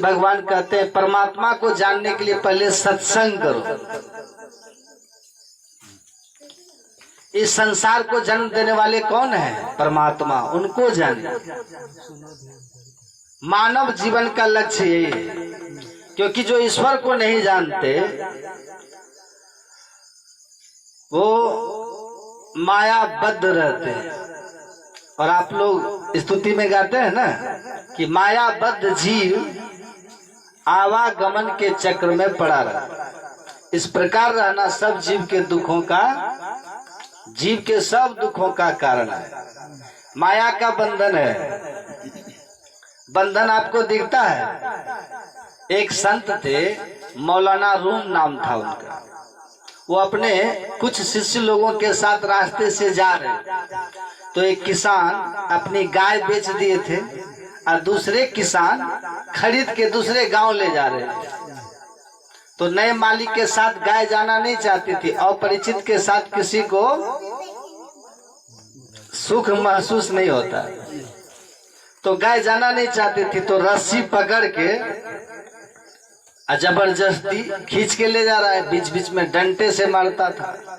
भगवान कहते हैं परमात्मा को जानने के लिए पहले सत्संग करो। इस संसार को जन्म देने वाले कौन है? परमात्मा, उनको जाने। मानव जीवन का लक्ष्य यही है, क्योंकि जो ईश्वर को नहीं जानते वो मायाबद्ध रहते हैं। और आप लोग स्तुति में गाते हैं ना कि मायाबद्ध जीव आवागमन के चक्र में पड़ा रहा। इस प्रकार रहना सब जीव के दुखों का, जीव के सब दुखों का कारण है। माया का बंधन है। बंधन आपको दिखता है। एक संत थे, मौलाना रूम नाम था उनका। वो अपने कुछ शिष्य लोगों के साथ रास्ते से जा रहे, तो एक किसान अपनी गाय बेच दिए थे और दूसरे किसान खरीद के दूसरे गांव ले जा रहे थे। तो नए मालिक के साथ गाय जाना नहीं चाहती थी। अपरिचित के साथ किसी को सुख महसूस नहीं होता, तो गाय जाना नहीं चाहती थी। तो रस्सी पकड़ के जबरदस्ती खींच के ले जा रहा है, बीच बीच में डंडे से मारता था।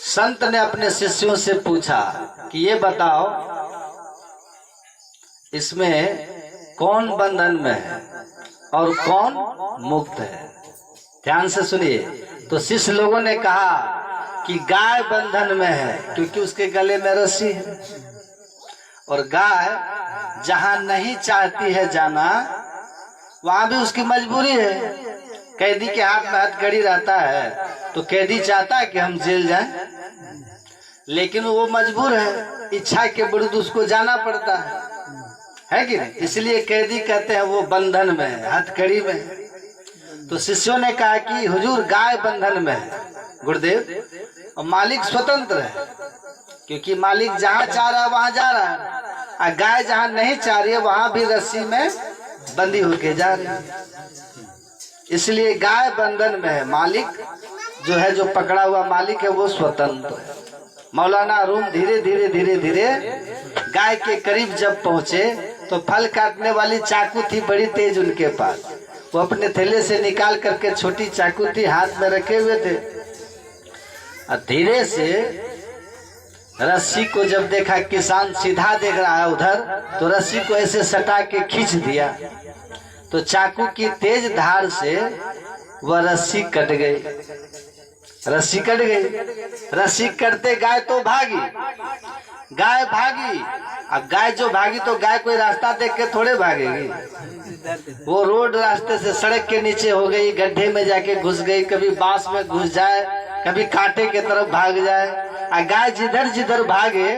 संत ने अपने शिष्यों से पूछा कि ये बताओ इसमें कौन बंधन में है और कौन मुक्त है? ध्यान से सुनिए। तो शिष्य लोगों ने कहा कि गाय बंधन में है, क्योंकि उसके गले में रस्सी है। और गाय जहां नहीं चाहती है जाना, वहां भी उसकी मजबूरी है। कैदी के हाथ में हथकड़ी रहता है, तो कैदी चाहता है कि हम जेल जाएं, लेकिन वो मजबूर है, इच्छा के विरुद्ध उसको जाना पड़ता है कि नहीं? इसलिए कैदी कहते हैं वो बंधन में है, हथकड़ी में है। तो शिष्यों ने कहा कि हुजूर गाय बंधन में है गुरुदेव, और मालिक स्वतंत्र है, क्योंकि मालिक जहाँ चाह रहा है वहां जा रहा है, और गाय जहाँ नहीं चाह रही है वहां भी रस्सी में बंदी होके जा रही है। इसलिए गाय बंधन में है, मालिक जो है, जो पकड़ा हुआ मालिक है वो स्वतंत्र है। मौलाना रूम धीरे धीरे धीरे धीरे गाय के करीब जब पहुंचे, तो फल काटने वाली चाकू थी बड़ी तेज उनके पास। वो अपने थैले से निकाल करके छोटी चाकू थी हाथ में रखे हुए थे, और धीरे से रस्सी को जब देखा किसान सीधा देख रहा है उधर, तो रस्सी को ऐसे सटा के खींच दिया। तो चाकू की तेज धार से वह रस्सी कट गई। रस्सी कट गई। रस्सी कटते गाय तो भागी, गाय भागी। अब गाय जो भागी तो गाय कोई रास्ता देख के थोड़े भागेगी। वो रोड रास्ते से सड़क के नीचे हो गई, गड्ढे में जाके घुस गई, कभी बांस में घुस जाए, कभी कांटे के तरफ भाग जाए। और गाय जिधर जिधर भागे,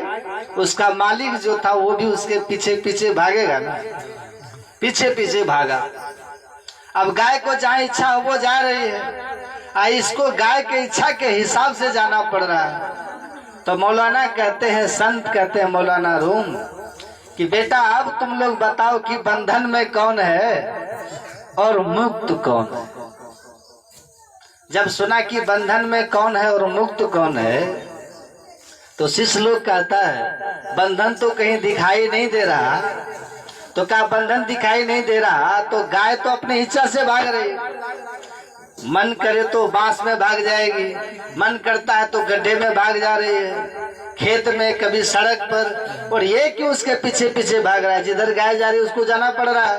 उसका मालिक जो था वो भी उसके पीछे पीछे भागेगा ना, पीछे पीछे भागा। अब गाय को जहाँ इच्छा हो वो जा रही है, और इसको गाय के इच्छा के हिसाब से जाना पड़ रहा है। तो मौलाना कहते हैं, संत कहते हैं मौलाना रूम, कि बेटा अब तुम लोग बताओ कि बंधन में कौन है और मुक्त कौन है। जब सुना कि बंधन में कौन है और मुक्त कौन है, तो शिष्य लोग कहता है बंधन तो कहीं दिखाई नहीं दे रहा। तो क्या बंधन दिखाई नहीं दे रहा, तो गाय तो अपनी इच्छा से भाग रही, मन करे तो बांस में भाग जाएगी, मन करता है तो गड्ढे में भाग जा रही है, खेत में, कभी सड़क पर। और ये क्यों उसके पीछे पीछे भाग रहा है? जिधर गाय जा रही है उसको जाना पड़ रहा है।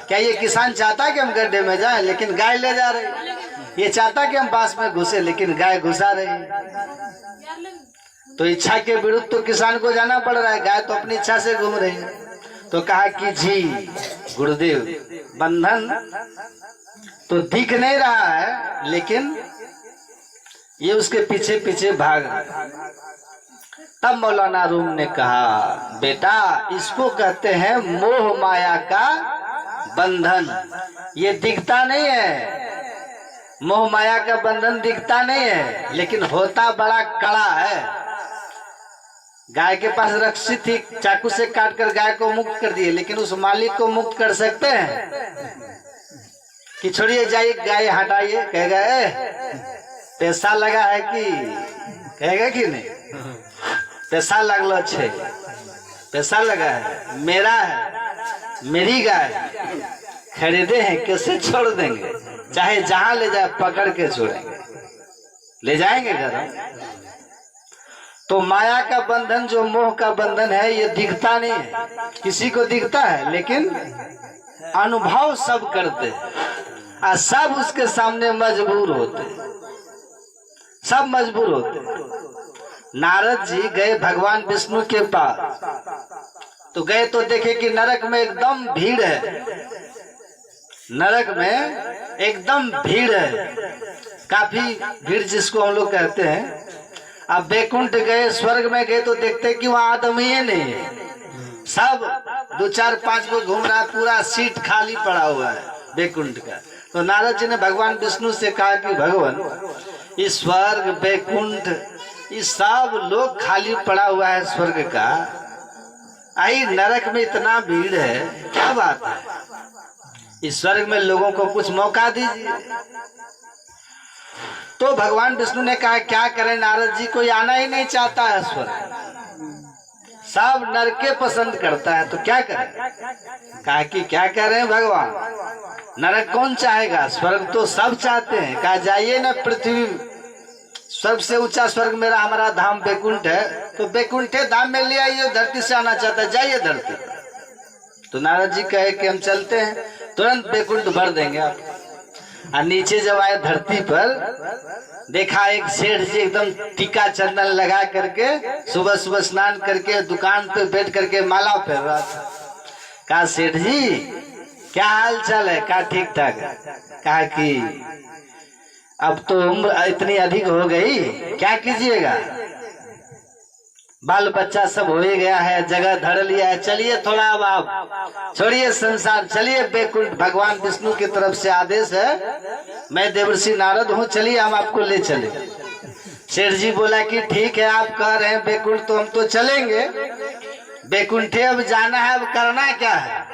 क्या ये किसान चाहता है कि हम गड्ढे में जाएं, लेकिन गाय ले जा रही? ये चाहता कि हम बांस में घुसे, लेकिन गाय घुसा रही। तो इच्छा के विरुद्ध तो किसान को जाना पड़ रहा है, गाय तो अपनी इच्छा से घूम रही है। तो कहा कि जी गुरुदेव, बंधन तो दिख नहीं रहा है, लेकिन ये उसके पीछे पीछे भाग रहा। तब मौलाना रूम ने कहा, बेटा इसको कहते हैं मोह माया का बंधन। ये दिखता नहीं है, मोह माया का बंधन दिखता नहीं है, लेकिन होता बड़ा कड़ा है। गाय के पास रस्सी थी, चाकू से काट कर गाय को मुक्त कर दिए, लेकिन उस मालिक को मुक्त कर सकते हैं कि छोड़िए जाइए गाय हटाइए? कहेगा पैसा लगा है कि, कहेगा कि नहीं? पैसा लगलो छे, पैसा लगा है, मेरा है, मेरी गाय खरीदे हैं, कैसे छोड़ देंगे? चाहे जहां ले जाए पकड़ के छोड़ेंगे, ले जाएंगे घर। तो माया का बंधन, जो मोह का बंधन है, ये दिखता नहीं है, किसी को दिखता है, लेकिन अनुभव सब करते हैं, सब उसके सामने मजबूर होते, सब मजबूर होते। नारद जी गए भगवान विष्णु के पास, तो गए तो देखे कि नरक में एकदम भीड़ है, नरक में एकदम भीड़ है, काफी भीड़ जिसको हम लोग कहते हैं। अब बैकुंठ गए, स्वर्ग में गए तो देखते कि वहां आदमी ही नहीं है, सब 2 4 5 को घूम रहा है, पूरा सीट खाली पड़ा हुआ है बैकुंठ का। तो नारद जी ने भगवान विष्णु से कहा कि भगवान, इस स्वर्ग बैकुंठ ये सब लोग खाली पड़ा हुआ है स्वर्ग का, आई नरक में इतना भीड़ है, क्या बात है? इस स्वर्ग में लोगों को कुछ मौका दीजिए। तो भगवान विष्णु ने कहा क्या करें नारद जी, कोई आना ही नहीं चाहता है स्वर्ग, सब नरके पसंद करता है, तो क्या करें? कहा कि क्या कह रहे हैं भगवान, नरक कौन चाहेगा, स्वर्ग तो सब चाहते हैं। कहा जाइए ना पृथ्वी, सबसे ऊंचा स्वर्ग मेरा हमारा धाम बैकुंठ है, तो बैकुंठे धाम में ले आइए, धरती से आना चाहता है, जाइए धरती। तो नारद जी कहे कि हम चलते हैं, तुरंत बैकुंठ भर देंगे आप। और नीचे जब आए धरती पर, देखा एक सेठ जी एकदम टीका चंदन लगा करके, सुबह सुबह स्नान करके दुकान पे बैठ करके माला पहन रहा था। कहा सेठ जी क्या हाल चाल है? कहा ठीक ठाक है। कहा कि अब तो उम्र इतनी अधिक हो गई, क्या कीजिएगा, बाल बच्चा सब हो ही गया है, जगह धर लिया है, चलिए थोड़ा अब आप छोड़िए संसार, चलिए बैकुंठ। भगवान विष्णु की तरफ से आदेश है, मैं देवर्षि नारद हूँ, चलिए हम आपको ले चले। शेर जी बोला कि ठीक है, आप कह रहे हैं बैकुंठ तो हम तो चलेंगे, बैकुंठे अब जाना है, अब करना क्या है?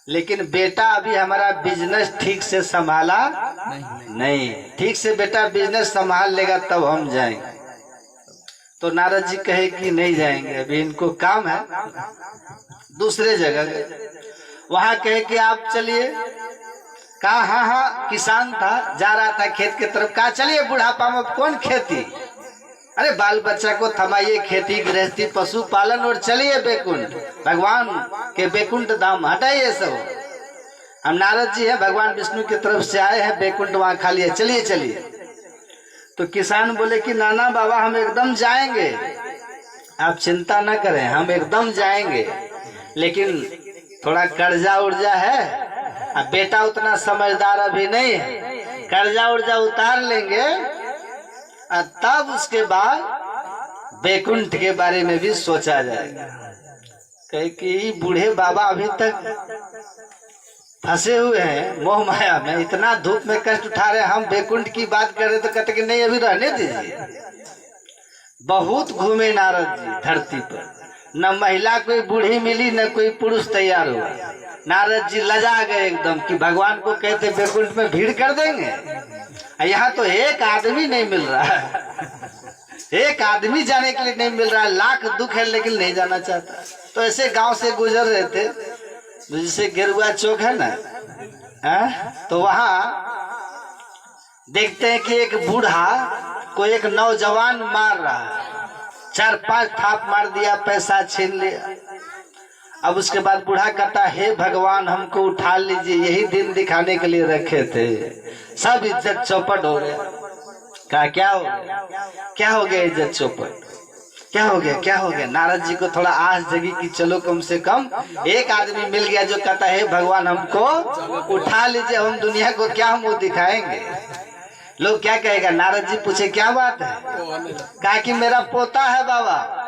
लेकिन बेटा अभी हमारा बिजनेस ठीक से संभाला नहीं, ठीक से बेटा बिजनेस संभाल लेगा तब हम जाएंगे। तो नारद जी कहे कि नहीं जाएंगे, अभी इनको काम है दूसरे जगह। वहां कहे कि आप चलिए। कहा हाँ हाँ, किसान था, जा रहा था खेत की तरफ। कहा चलिए, बुढ़ापा में कौन खेती, अरे बाल बच्चा को थमाइए, खेती गृहस्थी पशु पालन और चलिए बैकुंठ, भगवान के बैकुंठ धाम, हटाइए सब। हम नारद जी हैं, भगवान विष्णु की तरफ से आए हैं, बैकुंठ वहां खाली है, चलिए चलिए। तो किसान बोले कि नाना बाबा हम एकदम जाएंगे, आप चिंता न करें, हम एकदम जाएंगे, लेकिन थोड़ा कर्जा उर्जा है, अब बेटा उतना समझदार अभी नहीं है, कर्जा उर्जा उतार लेंगे और तब उसके बाद बैकुंठ के बारे में भी सोचा जाएगा। कहे कि बूढ़े बाबा अभी तक फंसे हुए हैं मोह माया में, इतना धूप में कष्ट उठा रहे, हम बैकुंठ की बात कर रहे तो कहते कि नहीं अभी रहने दीजिए। बहुत घूमे नारद जी धरती पर, न महिला कोई बूढ़ी मिली न कोई पुरुष तैयार हुआ। नारद जी लजा गए एकदम कि भगवान को कहते बैकुंठ में भीड़ कर देंगे, यहाँ तो एक आदमी नहीं मिल रहा है, एक आदमी जाने के लिए नहीं मिल रहा है, लाख दुख है लेकिन नहीं जाना चाहता। तो ऐसे गांव से गुजर रहे थे, जैसे गेरुआ चौक है ना, तो वहां देखते हैं कि एक बूढ़ा को एक नौजवान मार रहा है, 4-5 थाप मार दिया, पैसा छीन लिया। अब उसके बाद बूढ़ा कहता हे भगवान हमको उठा लीजिए, यही दिन दिखाने के लिए रखे थे, सब इज्जत चौपट हो गया। कहा क्या हो गया, क्या हो गया इज्जत चौपट, क्या हो गया, क्या हो गया? नारद जी को थोड़ा आस जगी कि चलो कम से कम एक आदमी मिल गया जो कहता है भगवान हमको उठा लीजिए, हम दुनिया को क्या मुंह दिखाएंगे, लोग क्या कहेगा। नारद जी पूछे क्या बात है? कहा कि मेरा पोता है बाबा,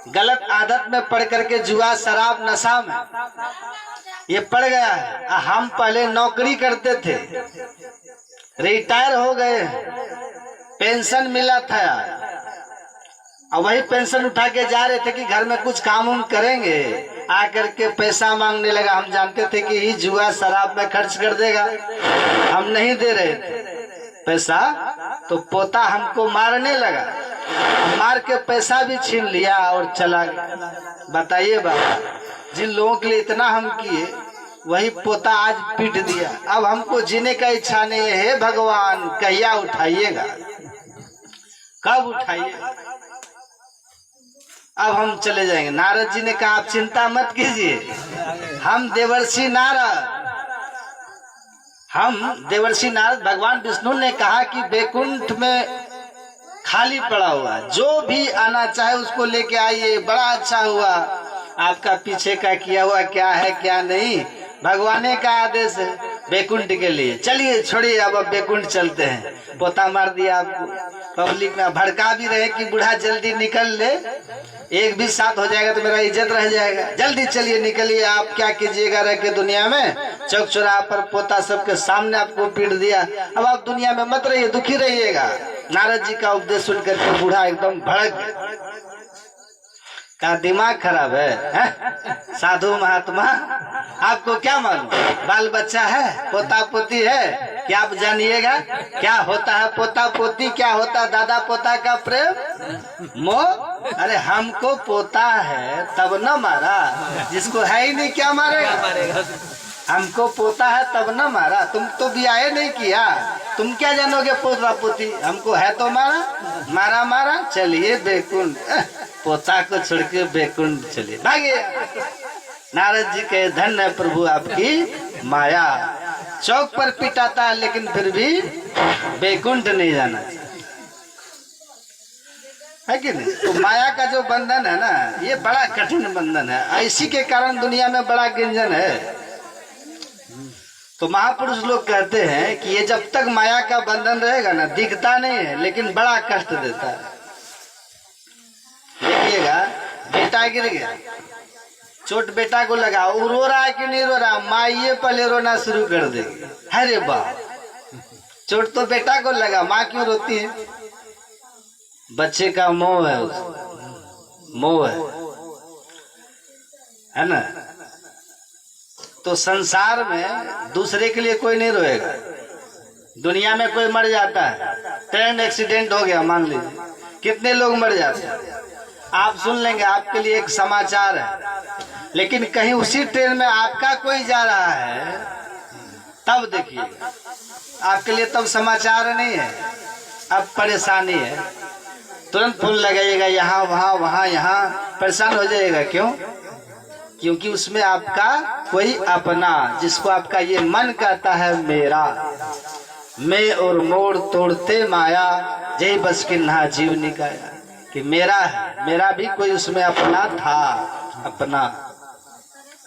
गलत आदत में पड़ करके जुआ शराब नशा में ये पड़ गया है। हम पहले नौकरी करते थे, रिटायर हो गए, पेंशन मिला था, और वही पेंशन उठा के जा रहे थे कि घर में कुछ काम उम करेंगे, आकर के पैसा मांगने लगा। हम जानते थे कि ये जुआ शराब में खर्च कर देगा, हम नहीं दे रहे थे पैसा, तो पोता हमको मारने लगा। मार के पैसा भी छीन लिया और चला गया। बताइए बाबा, जिन लोगों के लिए इतना हम किए वही पोता आज पीट दिया। अब हमको जीने का इच्छा नहीं है। हे भगवान, कहिया उठाइएगा, कब उठाइएगा? अब हम चले जाएंगे। नारद जी ने कहा आप चिंता मत कीजिए, हम देवर्षि नारद भगवान विष्णु ने कहा कि बैकुंठ में खाली पड़ा हुआ, जो भी आना चाहे उसको लेके आइए। बड़ा अच्छा हुआ, आपका पीछे का किया हुआ क्या है क्या नहीं भगवान का आदेश है बैकुंठ के लिए। चलिए छोड़िए, अब बैकुंठ चलते हैं। पोता मार दिया आपको, पब्लिक में भड़का भी रहे कि बूढ़ा जल्दी निकल ले, एक भी साथ हो जाएगा तो मेरा इज्जत रह जाएगा। जल्दी चलिए, निकलिए, आप क्या कीजिएगा रह के दुनिया में। चौक चौराहा पर पोता सबके सामने आपको पीट दिया। अब आप दुनिया में मत रहिए, दुखी रहिएगा। नारद जी का उपदेश सुनकर के बूढ़ा एकदम भड़क गया, का दिमाग खराब है? साधु महात्मा, आपको क्या मालूम? बाल बच्चा है, पोता पोती है, क्या आप जानिएगा क्या होता है पोता पोती, क्या होता है दादा पोता का प्रेम मोह? अरे हमको पोता है तब न मारा, जिसको है ही नहीं क्या मारेगा? हमको पोता है तब न मारा, तुम तो ब्याह नहीं किया, तुम क्या जानोगे पोता पोती? हमको है तो मारा मारा। चलिए बैकुंठ, पोता को छोड़ के बैकुंठ चलिए, भागे। नारद जी के धन्य प्रभु आपकी माया। चौक पर पिटाता है लेकिन फिर भी बैकुंठ नहीं जाना है कि नहीं? तो माया का जो बंधन है ना, ये बड़ा कठिन बंधन है। इसी के कारण दुनिया में बड़ा गिंजन है। तो महापुरुष लोग कहते हैं कि ये जब तक माया का बंधन रहेगा ना, दिखता नहीं है लेकिन बड़ा कष्ट देता है। देखिएगा, बेटा गिर गया, चोट बेटा को लगा, वो रो रहा है कि नहीं रो रहा? माँ ये पहले रोना शुरू कर देगी। अरे बाप, चोट तो बेटा को लगा, माँ क्यों रोती है? बच्चे का मोह है, मोह है ना। तो संसार में दूसरे के लिए कोई नहीं रोएगा। दुनिया में कोई मर जाता है, ट्रेन एक्सीडेंट हो गया मान लीजिए, कितने लोग मर जाते हैं, आप सुन लेंगे, आपके लिए एक समाचार है। लेकिन कहीं उसी ट्रेन में आपका कोई जा रहा है, तब देखिए, आपके लिए तब समाचार नहीं है, अब परेशानी है। तुरंत फोन लगाइएगा, यहाँ वहाँ वहाँ यहाँ, परेशान हो जाएगा। क्यों? क्योंकि उसमें आपका कोई अपना, जिसको आपका ये मन कहता है मेरा, मैं और मोड़ तोड़ते माया, जय बस किन्हा जीव निकाया, कि मेरा है, मेरा भी कोई उसमें अपना था। अपना,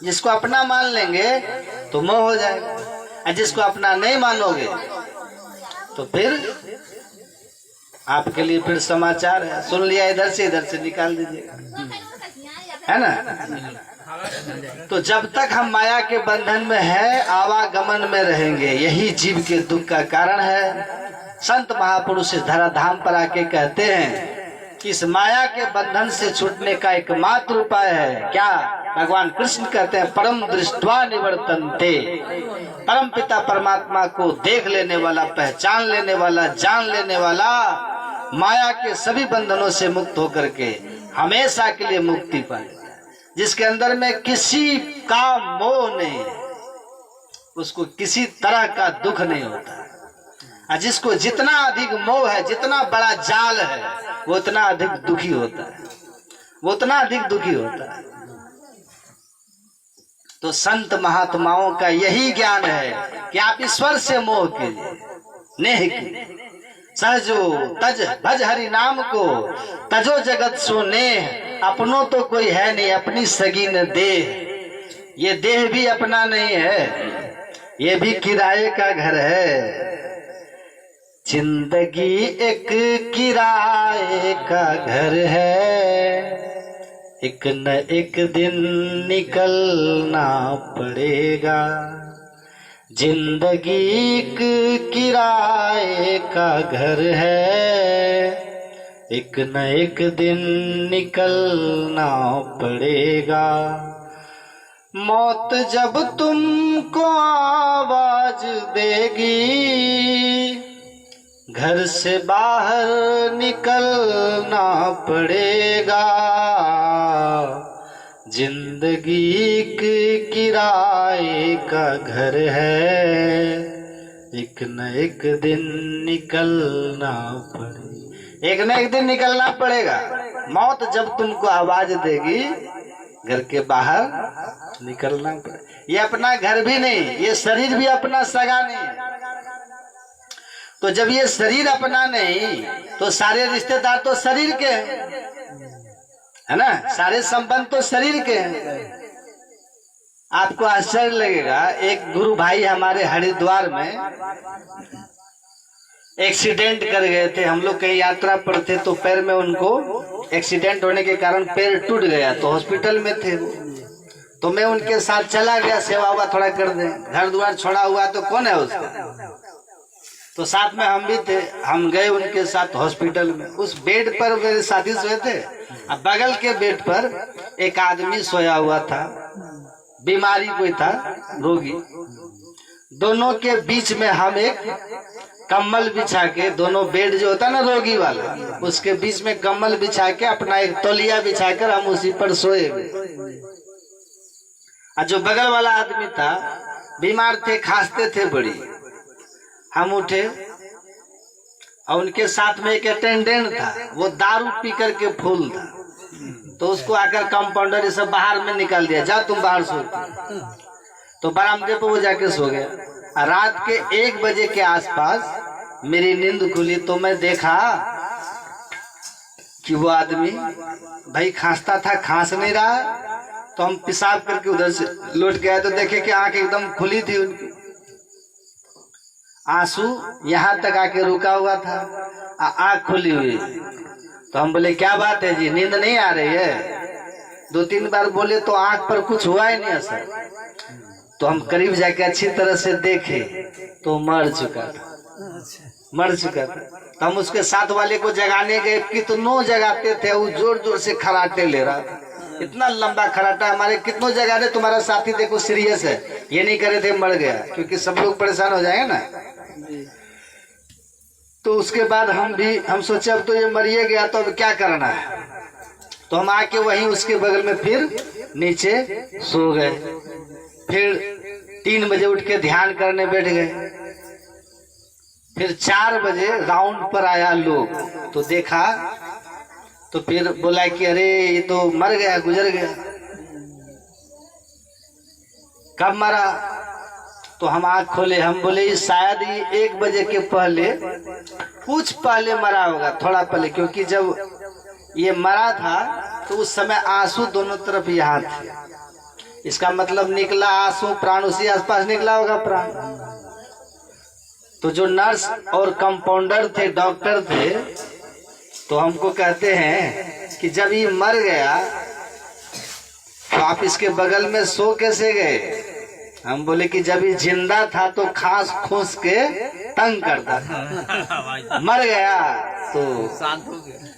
जिसको अपना मान लेंगे तो मोह हो जाएगा, और जिसको अपना नहीं मानोगे तो फिर आपके लिए फिर समाचार है। सुन लिया, इधर से निकाल दीजिएगा, है ना। तो जब तक हम माया के बंधन में है, आवागमन में रहेंगे, यही जीव के दुख का कारण है। संत महापुरुष इस धराधाम पर आके कहते हैं कि इस माया के बंधन से छूटने का एकमात्र उपाय है क्या? भगवान कृष्ण कहते हैं, परम दृष्ट्वा निवर्तन्ते, परम पिता परमात्मा को देख लेने वाला, पहचान लेने वाला, जान लेने वाला, माया के सभी बंधनों से मुक्त होकर के हमेशा के लिए मुक्ति पाए। जिसके अंदर में किसी का मोह नहीं है, उसको किसी तरह का दुख नहीं होता। और जिसको जितना अधिक मोह है, जितना बड़ा जाल है, वो उतना अधिक दुखी होता है, वो उतना अधिक दुखी होता है। तो संत महात्माओं का यही ज्ञान है कि आप ईश्वर से मोह कीजिए, नेह कीजिए। सहजो तज भज हरि नाम को, तजो जगत सो नेह, अपनों तो कोई है नहीं, अपनी सगी न देह। ये देह भी अपना नहीं है, ये भी किराए का घर है। जिंदगी एक किराए का घर है, एक न एक दिन निकलना पड़ेगा। जिंदगी एक किराए का घर है, एक न एक दिन निकलना पड़ेगा। मौत जब तुमको आवाज देगी, घर से बाहर निकलना पड़ेगा, जिंदगी के किराए का घर है, एक न एक दिन निकलना पड़ेगा। एक न एक दिन निकलना पड़ेगा। मौत जब तुमको आवाज देगी घर के बाहर निकलना पड़ेगा। ये अपना घर भी नहीं, ये शरीर भी अपना सगा नहीं। तो जब ये शरीर अपना नहीं तो सारे रिश्तेदार तो शरीर के है ना, सारे संबंध तो शरीर के हैं। आपको आश्चर्य लगेगा, एक गुरु भाई हमारे हरिद्वार में एक्सीडेंट कर गए थे। हम लोग कहीं यात्रा पर थे तो पैर में उनको एक्सीडेंट होने के कारण पैर टूट गया, तो हॉस्पिटल में थे वो। तो मैं उनके साथ चला गया, सेवा हुआ थोड़ा कर दे, घर द्वार छोड़ा हुआ तो कौन है उसका। तो साथ में हम भी थे, हम गए उनके साथ हॉस्पिटल में। उस बेड पर मेरे साथी सोए थे, अब बगल के बेड पर एक आदमी सोया हुआ था, बीमारी कोई था, रोगी। दोनों के बीच में हम एक कम्बल बिछा के, दोनों बेड जो होता ना रोगी वाला, उसके बीच में कम्बल बिछा के अपना एक तौलिया बिछाकर हम उसी पर सोए। और जो बगल वाला आदमी था बीमार थे, खांसते थे बड़ी। हम उठे और उनके साथ में एक अटेंडेंट था, वो दारू पी करके फूल था। तो उसको आकर कंपाउंडर सब बाहर में निकाल दिया, जा तुम बाहर सो। तो बरामदे पे वो जाके सो गया। रात के 1 बजे के आसपास मेरी नींद खुली तो मैं देखा कि वो आदमी भाई खांसता था, खांस नहीं रहा। तो हम पेशाब करके उधर से लौट गए तो देखे कि आंख एकदम खुली थी उनकी, आंसू यहाँ तक आके रुका हुआ था, आंख खुली हुई। तो हम बोले क्या बात है जी, नींद नहीं आ रही है? 2-3 बार बोले तो आंख पर कुछ हुआ ही नहीं असर। तो हम करीब जाके अच्छी तरह से देखे तो मर चुका था। तो हम उसके साथ वाले को जगाने गए, कितनों जगाते थे, वो जोर जोर से खराटे ले रहा था, इतना लंबा खराटा। हमारे कितनों जगा रहे, तुम्हारा साथी देखो सीरियस है, ये नहीं करे थे मर गया, क्योंकि सब लोग परेशान हो जाएंगे ना। तो उसके बाद हम सोचे अब तो ये मरिए गया तो अब क्या करना है। तो हम आके वहीं उसके बगल में फिर नीचे सो गए। फिर 3 बजे उठ के ध्यान करने बैठ गए। फिर 4 बजे राउंड पर आया लोग, तो देखा तो फिर बोला कि अरे ये तो मर गया, गुजर गया। कब मरा? तो हम आँख खोले, हम बोले शायद ये 1 बजे के पहले, कुछ पहले मरा होगा, थोड़ा पहले, क्योंकि जब ये मरा था तो उस समय आंसू दोनों तरफ यहाँ थे। इसका मतलब निकला आंसू, प्राण उसी आसपास निकला होगा प्राण। तो जो नर्स और कंपाउंडर थे, डॉक्टर थे, तो हमको कहते हैं कि जब ये मर गया तो आप इसके बगल में सो कैसे गए? हम बोले कि जब ये जिंदा था तो खांस खूंस के तंग करता था, मर गया तो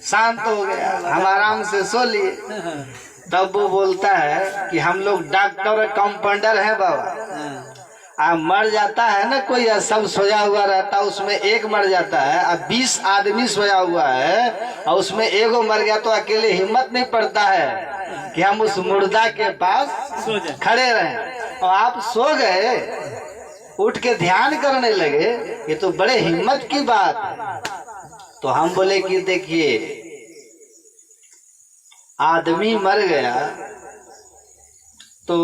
शांत हो गया, हम आराम से सो लिए। तब वो बोलता है कि हम लोग डॉक्टर कंपाउंडर हैं बाबा, मर जाता है ना कोई, सब सोया हुआ रहता, उसमें एक मर जाता है, अब 20 आदमी सोया हुआ है और उसमें एगो मर गया तो अकेले हिम्मत नहीं पड़ता है कि हम उस मुर्दा के पास खड़े रहें। और आप सो गए, उठ के ध्यान करने लगे, ये तो बड़े हिम्मत की बात है। तो हम बोले कि देखिए, आदमी मर गया तो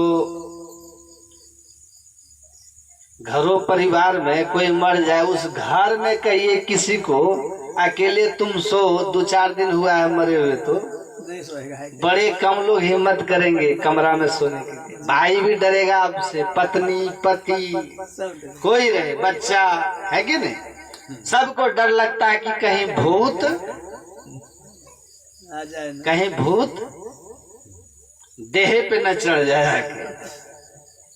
घरों परिवार में कोई मर जाए, उस घर में कहिए किसी को अकेले तुम सो, 2-4 दिन हुआ है मरे हुए, तो बड़े कम लोग हिम्मत करेंगे कमरा में सोने के लिए। भाई भी डरेगा आपसे, पत्नी, पति, कोई रहे, बच्चा है कि नहीं, सबको डर लगता है कि कहीं भूत देह पे न चढ़ जाए।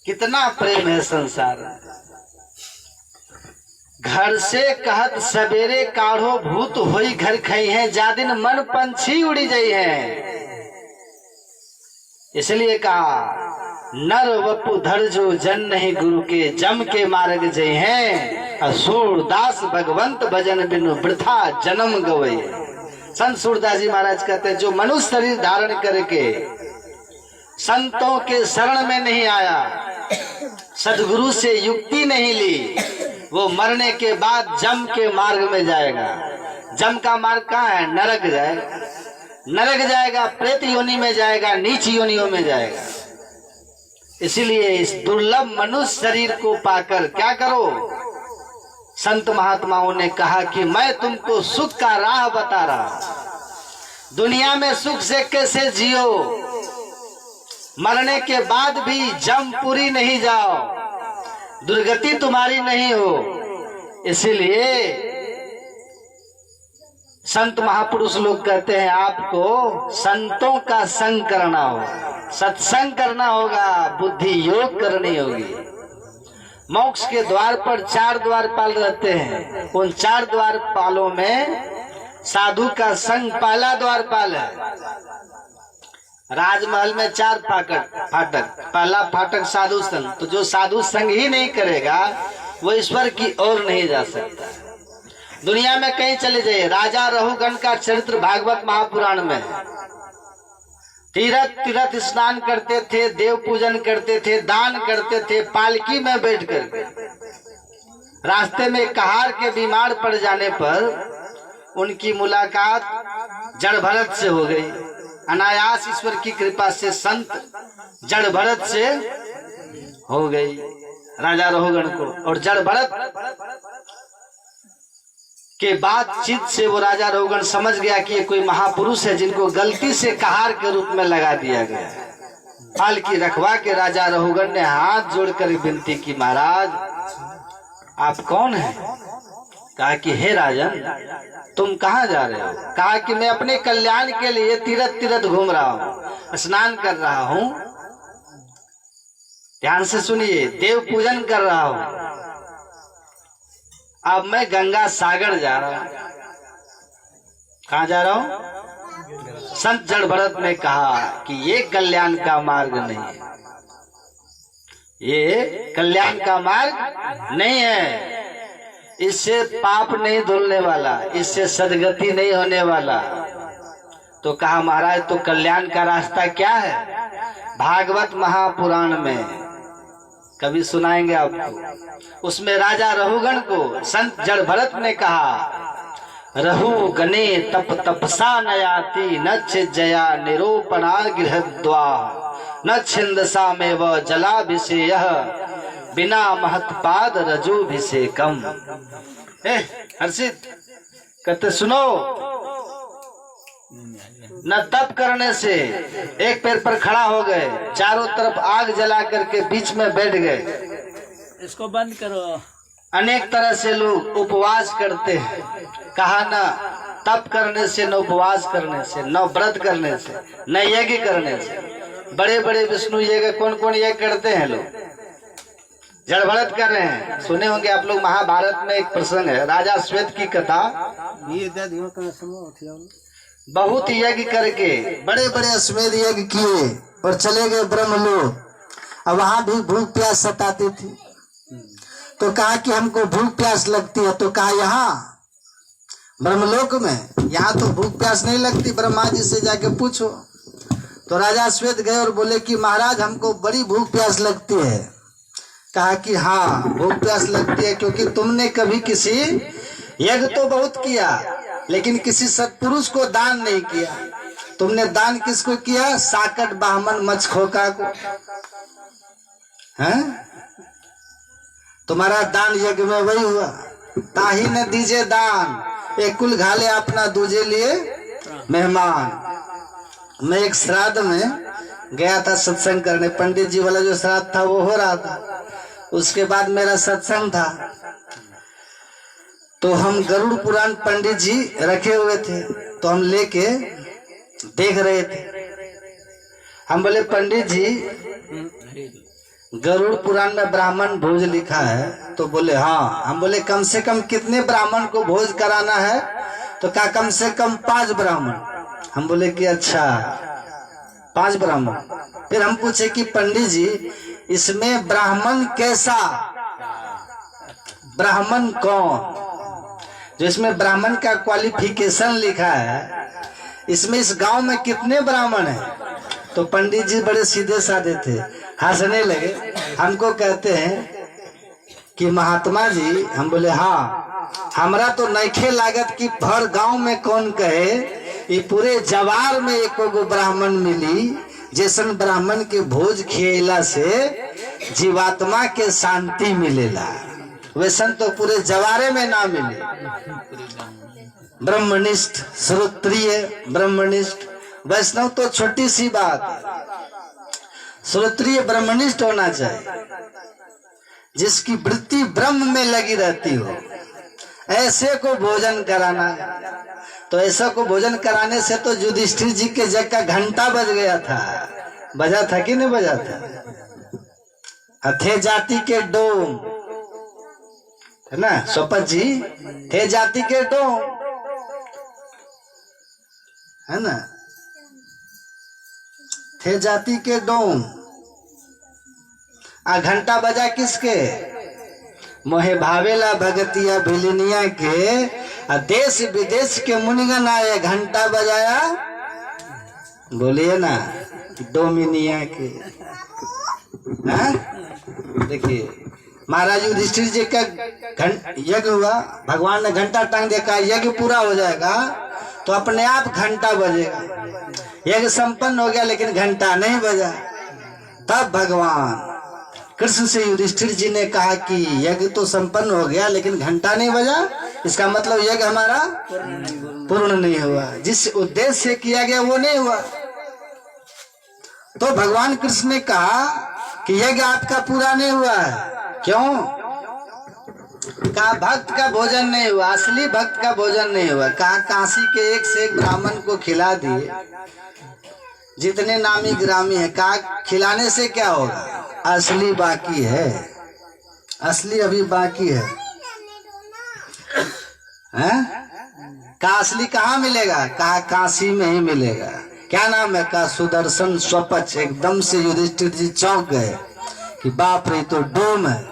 कितना प्रेम है संसार। घर से कहत सवेरे काढ़ो भूत होई घर खई है, जा दिन मन पंछी उड़ी जाई है। इसलिए कहा नर वपु धर जो जन नहीं गुरु के, जम के मार्ग जय हैं, असुर दास भगवंत भजन बिनु वृथा जन्म गवै। संत सूरदास जी महाराज कहते हैं जो मनुष्य शरीर धारण करके संतों के शरण में नहीं आया, सदगुरु से युक्ति नहीं ली, वो मरने के बाद जम के मार्ग में जाएगा। जम का मार्ग कहाँ है? नरक जाएगा, नरक जाएगा, प्रेत योनि में जाएगा, नीच योनियों में जाएगा। इसीलिए इस दुर्लभ मनुष्य शरीर को पाकर क्या करो? संत महात्माओं ने कहा कि मैं तुमको सुख का राह बता रहा, दुनिया में सुख से कैसे जियो, मरने के बाद भी जमपुरी नहीं जाओ, दुर्गति तुम्हारी नहीं हो। इसीलिए संत महापुरुष लोग कहते हैं आपको संतों का संग करना होगा, सत्संग करना होगा, बुद्धि योग करनी होगी। मोक्ष के द्वार पर 4 द्वारपाल रहते हैं, उन 4 द्वारपालों में साधु का संग पहला द्वारपाल है। राजमहल में 4 फाटक, पहला फाटक साधु संग। तो जो साधु संग ही नहीं करेगा वो ईश्वर की ओर नहीं जा सकता। दुनिया में कहीं चले जाइए, राजा रहुगण का चरित्र भागवत महापुराण में है। तीर्थ स्नान करते थे, देव पूजन करते थे, दान करते थे, पालकी में बैठ कर। रास्ते में कहार के बीमार पड़ जाने पर उनकी मुलाकात जड़ भरत से हो गई। अनायास ईश्वर की कृपा से संत जड़ भरत से हो गई राजा रहुगण को। और जड़ भरत के बातचीत से वो राजा रहुगण समझ गया कि ये कोई महापुरुष है जिनको गलती से कहार के रूप में लगा दिया गया। पालकी रखवा के राजा रहुगण ने हाथ जोड़कर विनती की, महाराज आप कौन हैं? कहा कि हे राजन तुम कहाँ जा रहे हो? कहा कि मैं अपने कल्याण के लिए तीर्थ घूम रहा हूँ, स्नान कर रहा हूँ, ध्यान से सुनिए, देव पूजन कर रहा हूँ, अब मैं गंगा सागर जा रहा हूँ। कहाँ जा रहा हूँ? संत जड़ भरत ने कहा कि ये कल्याण का मार्ग नहीं है, ये कल्याण का मार्ग नहीं है, इससे पाप नहीं धुलने वाला, इससे सदगति नहीं होने वाला। तो कहा महाराज तो कल्याण का रास्ता क्या है? भागवत महापुराण में कभी सुनाएंगे आपको। उसमें राजा रहुगण को संत जड़ भरत ने कहा, रहु गणे तप तपसा नयाति, न छिज्जया निरूपणा गृहद्वा, न छिंदसा में व जलाभिषेय, बिना महत्पाद रजोभिषेकम। हर्षित कहते सुनो, न तप करने से एक पैर पर खड़ा हो गए, चारों तरफ आग जला करके बीच में बैठ गए। इसको बंद करो। अनेक तरह से लोग उपवास करते हैं। कहा न तप करने से, न उपवास करने से, न व्रत करने से, न यज्ञ करने से। बड़े बड़े विष्णु यज्ञ कौन कौन यज्ञ करते हैं लोग? जड़ भरत कर रहे हैं। सुने होंगे आप लोग, महाभारत में एक प्रसंग है, राजा श्वेत की कथा। बहुत यज्ञ करके बड़े बड़े अश्वमेध यज्ञ किए और चले गए ब्रह्मलोक। अब वहां भी भूख प्यास सताती थी, तो कहा कि हमको भूख प्यास लगती है। तो कहा यहाँ ब्रह्मलोक में, यहाँ तो भूख प्यास नहीं लगती, ब्रह्मा जी से जाके पूछो। तो राजा श्वेत गए और बोले कि महाराज हमको बड़ी भूख प्यास लगती है। कहा कि हाँ भूख प्यास लगती है क्योंकि तुमने कभी किसी यज्ञ तो बहुत किया लेकिन किसी सत्पुरुष को दान नहीं किया। तुमने दान किसको किया? साकट बामन मचखोका को। हैं? तुम्हारा दान यज्ञ में वही हुआ। ताही न दीजे दान, एक कुल घाले अपना दूजे लिए मेहमान। मैं एक श्राद्ध में गया था सत्संग करने, पंडित जी वाला जो श्राद्ध था वो हो रहा था, उसके बाद मेरा सत्संग था। तो हम गरुड़ पुराण पंडित जी रखे हुए थे, तो हम लेके देख रहे थे। हम बोले पंडित जी गरुड़ पुराण में ब्राह्मण भोज लिखा है? तो बोले हाँ। हम बोले कम से कम कितने ब्राह्मण को भोज कराना है? तो कहा कम से कम 5 ब्राह्मण। हम बोले कि अच्छा 5 ब्राह्मण। फिर हम पूछे कि पंडित जी इसमें ब्राह्मण कैसा, ब्राह्मण कौन, जो इसमें ब्राह्मण का क्वालिफिकेशन लिखा है, इसमें इस गांव में कितने ब्राह्मण हैं? तो पंडित जी बड़े सीधे साधे थे, हंसने लगे। हमको कहते हैं कि महात्मा जी, हम बोले हाँ, हमरा तो नइखे लागत कि भर गांव में कौन कहे ये पूरे जवार में एको गो ब्राह्मण मिली जैसन ब्राह्मण के भोज खियला से जीवात्मा के शांति मिलेला, वैसन तो पूरे जवारे में ना मिले। ब्रह्मनिष्ठ, श्रोत्रिय ब्रह्मनिष्ठ, वैष्णव तो छोटी सी बात, श्रोत्रिय ब्रह्मनिष्ठ होना चाहिए, जिसकी वृत्ति ब्रह्म में लगी रहती हो, ऐसे को भोजन कराना है। तो ऐसा को भोजन कराने से तो युधिष्ठिर जी के जग का घंटा बज गया था, बजा था कि नहीं बजा था? थे जाति के डोम, है ना सोपत जी, थे जाति के डोम, है ना, थे जाति के डोम। आ घंटा बजा किसके? मोहे भावेला भगतिया भिलिनिया के, देश विदेश के मुनिगण आए, घंटा बजाया, बोलिए ना, डोमिनिया के। देखिए महाराज युधिष्ठिर जी का यज्ञ हुआ, भगवान ने घंटा टांग दिया, यज्ञ पूरा हो जाएगा तो अपने आप घंटा बजेगा। यज्ञ संपन्न हो गया लेकिन घंटा नहीं बजा। तब भगवान कृष्ण से युधिष्ठिर जी ने कहा कि यज्ञ तो संपन्न हो गया लेकिन घंटा नहीं बजा, इसका मतलब यज्ञ हमारा पूर्ण नहीं हुआ, जिस उद्देश्य से किया गया वो नहीं हुआ। तो भगवान कृष्ण ने कहा कि यज्ञ आपका पूरा नहीं हुआ है। क्यों? कहा भक्त का भोजन नहीं हुआ, असली भक्त का भोजन नहीं हुआ। कहा काशी के एक से एक ब्राह्मण को खिला दिए, जितने नामी ग्रामी है, कहा खिलाने से क्या होगा, असली बाकी है, असली अभी बाकी है। कहा असली कहाँ मिलेगा? कहा काशी में ही मिलेगा। क्या नाम है? कहा सुदर्शन स्वपच। एकदम से युधिष्ठिर जी चौंक गए कि बाप रे तो डोम है।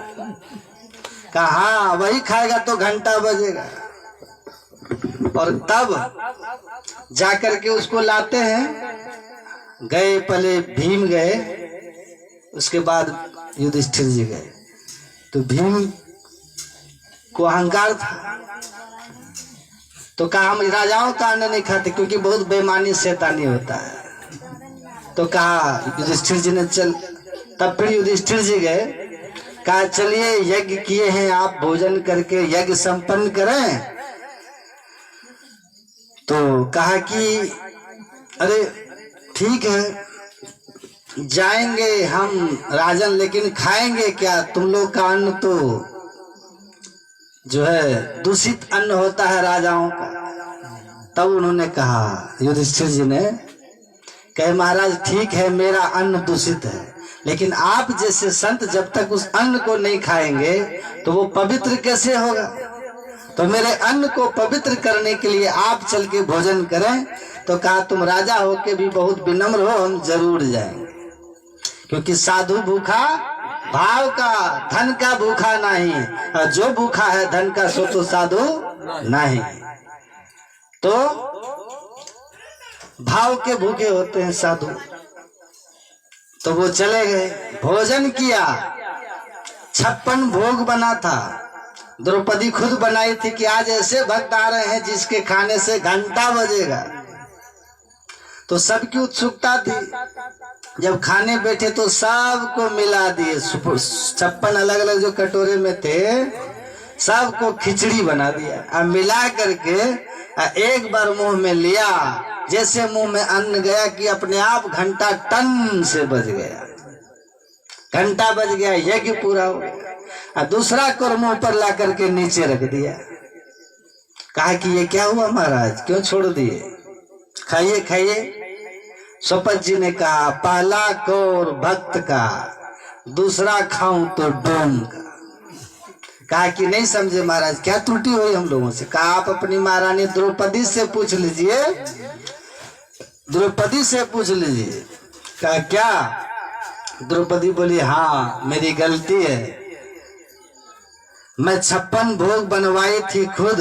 कहा हाँ वही खाएगा तो घंटा बजेगा। और तब जाकर के उसको लाते हैं। गए पहले भीम गए, उसके बाद युधिष्ठिर जी गए। तो भीम को अहंकार था, तो कहा हम राजाओं का अन्न नहीं खाते क्योंकि बहुत बेईमानी शैतानी होता है। तो कहा युधिष्ठिर जी ने चल, तब फिर युधिष्ठिर जी गए, कहा चलिए यज्ञ किए हैं आप, भोजन करके यज्ञ संपन्न करें। तो कहा कि अरे ठीक है जाएंगे हम राजन, लेकिन खाएंगे क्या? तुम लोग का अन्न तो जो है दूषित अन्न होता है राजाओं का। तब उन्होंने कहा, युधिष्ठिर जी ने कहे महाराज ठीक है मेरा अन्न दूषित है, लेकिन आप जैसे संत जब तक उस अन्न को नहीं खाएंगे तो वो पवित्र कैसे होगा? तो मेरे अन्न को पवित्र करने के लिए आप चल के भोजन करें। तो कहा तुम राजा होके भी बहुत विनम्र हो, हम जरूर जाएंगे, क्योंकि साधु भूखा भाव का, धन का भूखा नहीं, और जो भूखा है धन का सो तो साधु नहीं। तो भाव के भूखे होते हैं साधु। तो वो चले गए, भोजन किया, 56 भोग बना था। द्रौपदी खुद बनाई थी कि आज ऐसे भक्त आ रहे हैं जिसके खाने से घंटा बजेगा। तो सबकी उत्सुकता थी। जब खाने बैठे तो सबको मिला दिए, 56 अलग अलग जो कटोरे में थे सबको खिचड़ी बना दिया। अब मिला करके एक बार मुंह में लिया, जैसे मुंह में अन्न गया कि अपने आप घंटा टन से बज गया, घंटा बज गया, यज्ञ पूरा हो गया। दूसरा कोर मुंह पर ला करके नीचे रख दिया। कहा कि ये क्या हुआ महाराज, क्यों छोड़ दिए? खाइए खाइए। स्वपत जी ने कहा पहला कोर भक्त का, दूसरा खाऊं तो डोम का। कहा कि नहीं समझे महाराज, क्या त्रुटि हुई हम लोगों से? कहा आप अपनी महारानी द्रौपदी से पूछ लीजिए, द्रौपदी से पूछ लीजिए। कहा क्या? द्रौपदी बोली हाँ मेरी गलती है, मैं 56 भोग बनवाई थी खुद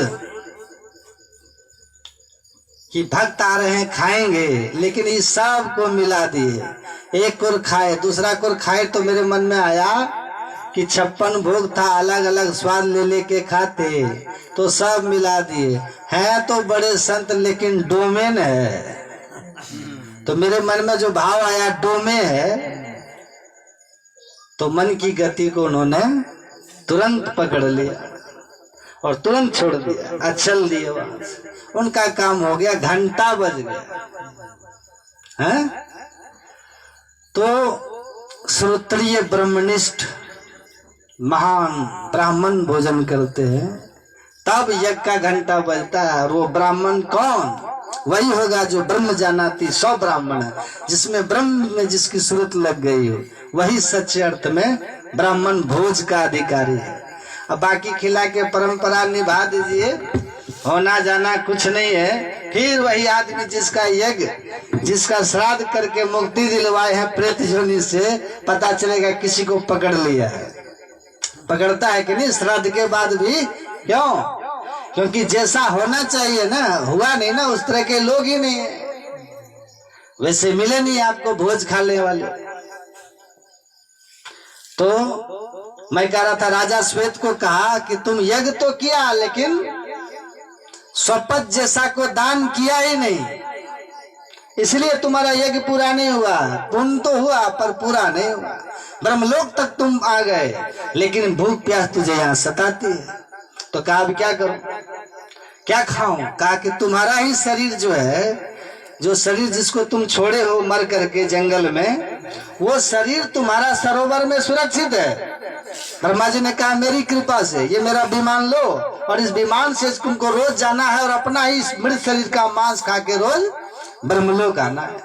कि भक्त आ रहे हैं खाएंगे, लेकिन इस सब को मिला दिए। एक कुर खाए, दूसरा कुर खाए तो मेरे मन में आया कि 56 भोग था, अलग अलग स्वाद ले लेके खाते, तो सब मिला दिए। हैं तो बड़े संत लेकिन डोमेन है, तो मेरे मन में जो भाव आया डोमे है, तो मन की गति को उन्होंने तुरंत पकड़ लिया और तुरंत छोड़ दिया, अचल दिए वहां से। उनका काम हो गया, घंटा बज गया है। तो श्रोत्रिय ब्रह्मनिष्ठ महान ब्राह्मण भोजन करते हैं, तब यज्ञ का घंटा बजता है। और वो ब्राह्मण कौन? वही होगा जो ब्रह्म जानाती 100 ब्राह्मण है, जिसमें ब्रह्म में जिसकी सूरत लग गई हो, वही सच्चे अर्थ में ब्राह्मण भोज का अधिकारी है। अब बाकी खिला के परंपरा निभा दीजिए, होना जाना कुछ नहीं है। फिर वही आदमी जिसका यज्ञ, जिसका श्राद्ध करके मुक्ति दिलवाए हैं प्रेत योनि से, पता चलेगा किसी को पकड़ लिया है। पकड़ता है कि नहीं श्राद्ध के बाद भी? क्यों? क्योंकि जैसा होना चाहिए ना, हुआ नहीं ना, उस तरह के लोग ही नहीं है, वैसे मिले नहीं आपको भोज खाने वाले। तो मैं कह रहा था, राजा श्वेत को कहा कि तुम यज्ञ तो किया, लेकिन स्वपथ जैसा को दान किया ही नहीं, इसलिए तुम्हारा यज्ञ पूरा नहीं हुआ। पुण्य तो हुआ पर पूरा नहीं हुआ। ब्रह्मलोक तक तुम आ गए, लेकिन भूख प्यास तुझे यहाँ सताती है। तो कहा अब क्या करूं, क्या खाऊं? कहा कि तुम्हारा ही शरीर जो है, जो शरीर जिसको तुम छोड़े हो मर करके जंगल में, वो शरीर तुम्हारा सरोवर में सुरक्षित है। ब्रह्मा जी ने कहा मेरी कृपा से ये मेरा विमान लो, और इस विमान से तुमको रोज जाना है, और अपना ही मृत शरीर का मांस खा के रोज ब्रह्मलोक आना है।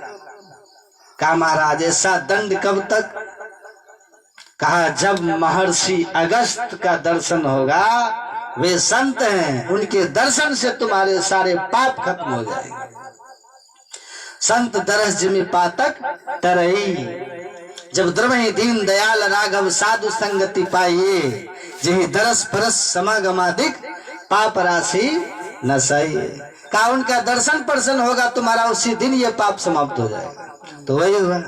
कहा महाराज ऐसा दंड कब तक? कहा जब महर्षि अगस्त का दर्शन होगा, वे संत हैं, उनके दर्शन से तुम्हारे सारे पाप खत्म हो जाएंगे। संत दरस जिमि पातक तरई, जब द्रवहि दीन दयाल राघव साधु संगति पाइए, जही दरस परस समागमादिक पाप राशि नसाइए। का उनका दर्शन पर्सन होगा तुम्हारा, उसी दिन ये पाप समाप्त हो जाएगा। तो वही हुआ।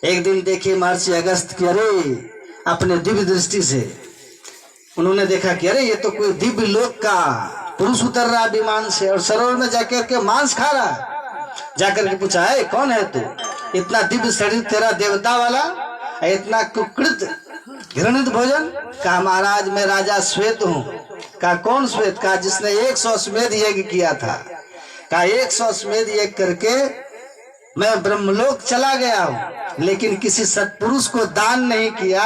एक दिन देखिए महर्षि अगस्त की, अरे अपने दिव्य दृष्टि से उन्होंने देखा कि अरे ये तो कोई दिव्य लोक का पुरुष उतर रहा विमान से, और सरोवर में जाकर के मांस खा रहा। जाकर के पूछा है कौन है तू, इतना दिव्य शरीर तेरा देवता वाला, इतना कुकृत घृणित भोजन? कहा महाराज मैं राजा श्वेत हूँ। कहा कौन श्वेत? कहा जिसने 100 अश्वमेध यज्ञ किया था। कहा 100 अश्वमेध यज्ञ करके मैं ब्रह्मलोक चला गया हूँ, लेकिन किसी सत्पुरुष को दान नहीं किया,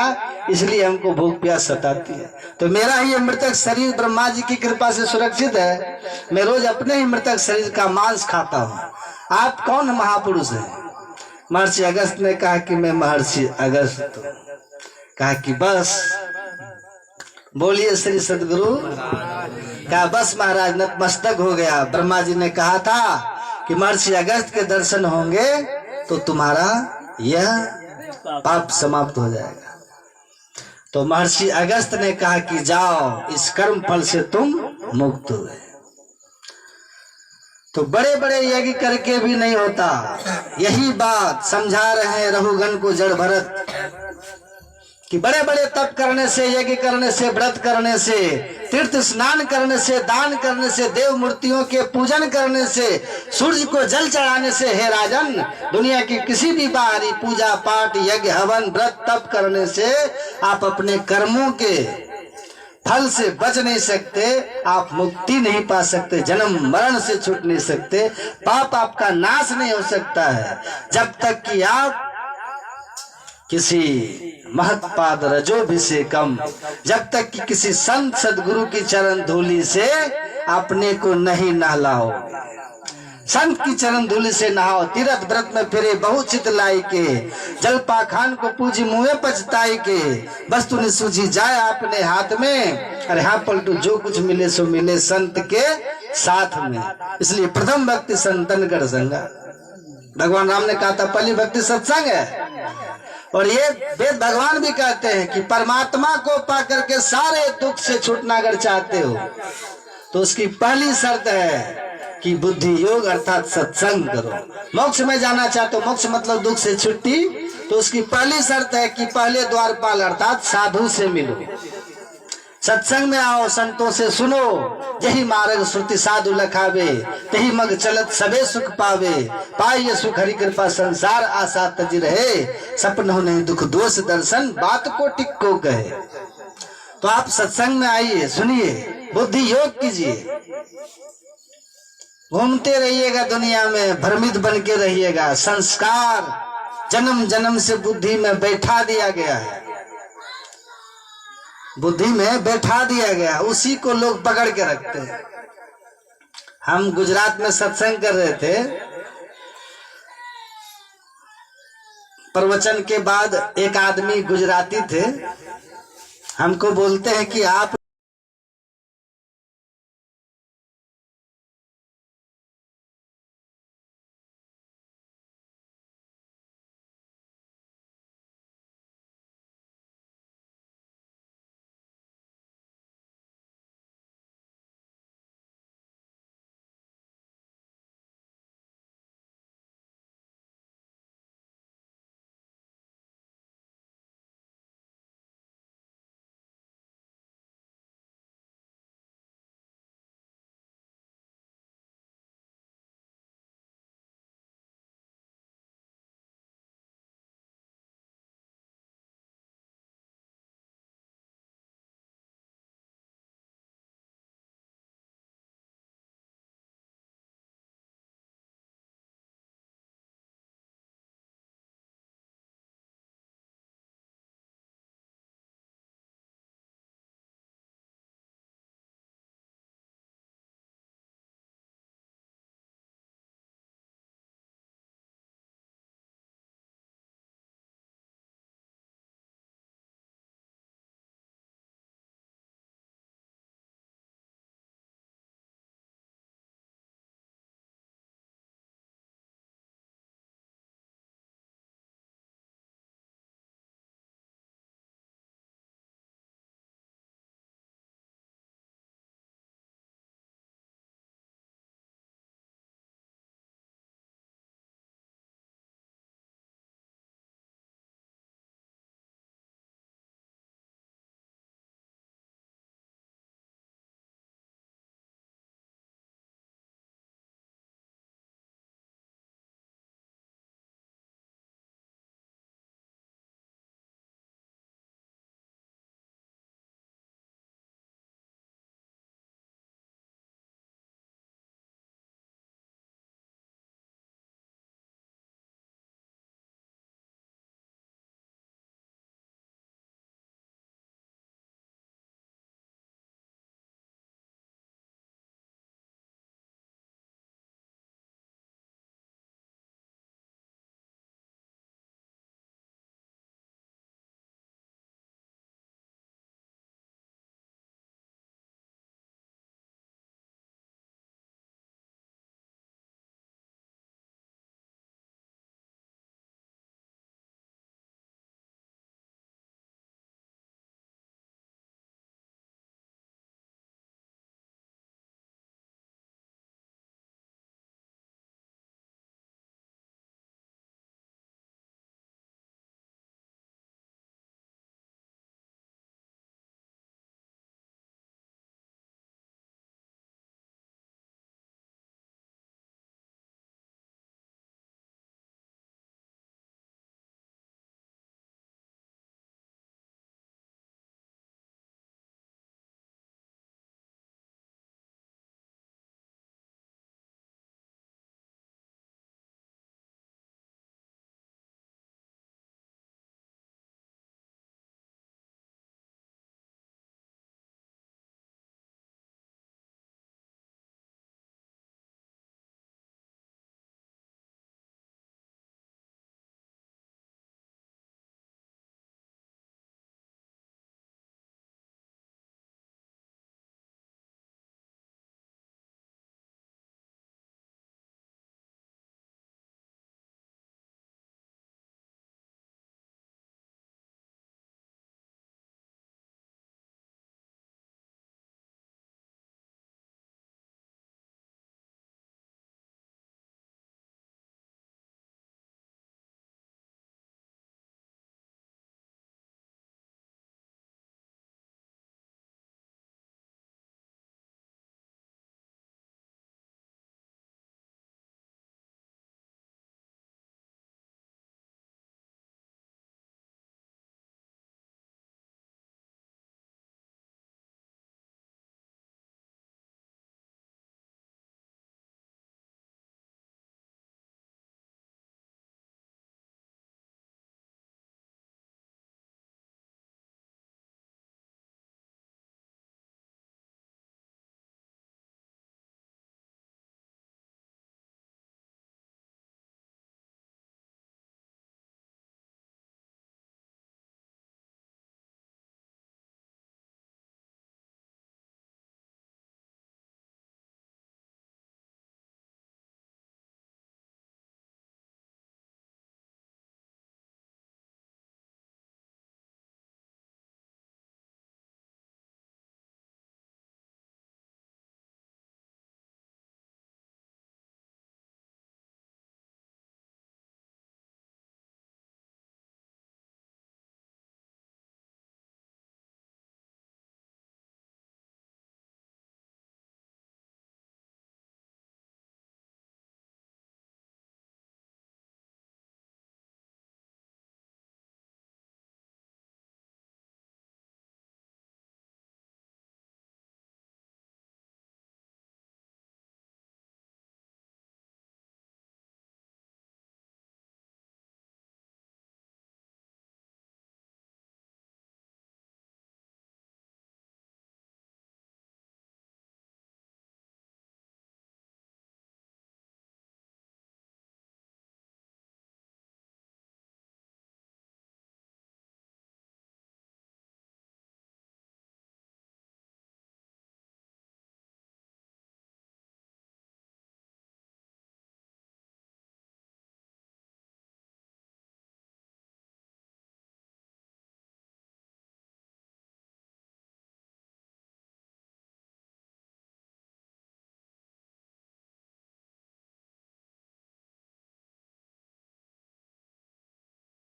इसलिए हमको भूख प्यास सताती है। तो मेरा ही मृतक शरीर ब्रह्मा जी की कृपा से सुरक्षित है, मैं रोज अपने ही मृतक शरीर का मांस खाता हूँ। आप कौन महापुरुष हैं? महर्षि अगस्त ने कहा कि मैं महर्षि अगस्त हूँ। कहा कि बस बोलिए श्री सदगुरु। कहा बस महाराज नतमस्तक हो गया। ब्रह्मा जी ने कहा था कि महर्षि अगस्त के दर्शन होंगे तो तुम्हारा यह पाप समाप्त हो जाएगा। तो महर्षि अगस्त ने कहा कि जाओ, इस कर्म फल से तुम मुक्त हुए। तो बड़े बड़े यज्ञ करके भी नहीं होता। यही बात समझा रहे हैं रघुगण को जड़ भरत कि बड़े बड़े तप करने से, यज्ञ करने से, व्रत करने से, तीर्थ स्नान करने से, दान करने से, देव मूर्तियों के पूजन करने से, सूर्य को जल चढ़ाने से, हे राजन दुनिया की किसी भी बाहरी पूजा पाठ यज्ञ हवन व्रत तप करने से आप अपने कर्मों के फल से बच नहीं सकते, आप मुक्ति नहीं पा सकते, जन्म मरण से छूट नहीं सकते, पाप आपका नाश नहीं हो सकता है जब तक कि आप किसी महत्पाद रजोभिषेकम, जब तक कि किसी संत सदगुरु की चरण धूलि से अपने को नहीं नहलाओ। संत की चरण धूलि से नहाओ, तीर्थ व्रत में फिरे बहु चित लाई के, जल पाखान को पूजी मुँहे पछताई के, वस्तु ने सूझी जाए अपने हाथ में, अरे हाँ पलटू जो कुछ मिले सो मिले संत के साथ में। इसलिए प्रथम भक्ति संतन कर संगा। भगवान राम ने कहा था पहली भक्ति सत्संग है। और ये वेद भगवान भी कहते हैं कि परमात्मा को पा करके सारे दुख से छूटना अगर चाहते हो तो उसकी पहली शर्त है कि बुद्धि योग अर्थात सत्संग करो। मोक्ष में जाना चाहते हो, मोक्ष मतलब दुख से छुट्टी, तो उसकी पहली शर्त है कि पहले द्वारपाल अर्थात साधु से मिलो, सत्संग में आओ, संतों से सुनो। यही मार्ग श्रुति साधु लखावे, तही मग चलत सबे सुख पावे। पाइए सुख हरि कृपा संसार आशा तज रहे। सपन हो नहीं दुख दोष दर्शन, बात को टिक्को कहे। तो आप सत्संग में आइए, सुनिए, बुद्धि योग कीजिए, घूमते रहिएगा दुनिया में, भ्रमित बन के रहिएगा। संस्कार जन्म जन्म से बुद्धि में बैठा दिया गया है, बुद्धि में बैठा दिया गया, उसी को लोग पकड़ के रखते हैं। हम गुजरात में सत्संग कर रहे थे, प्रवचन के बाद एक आदमी गुजराती थे, हमको बोलते हैं कि आप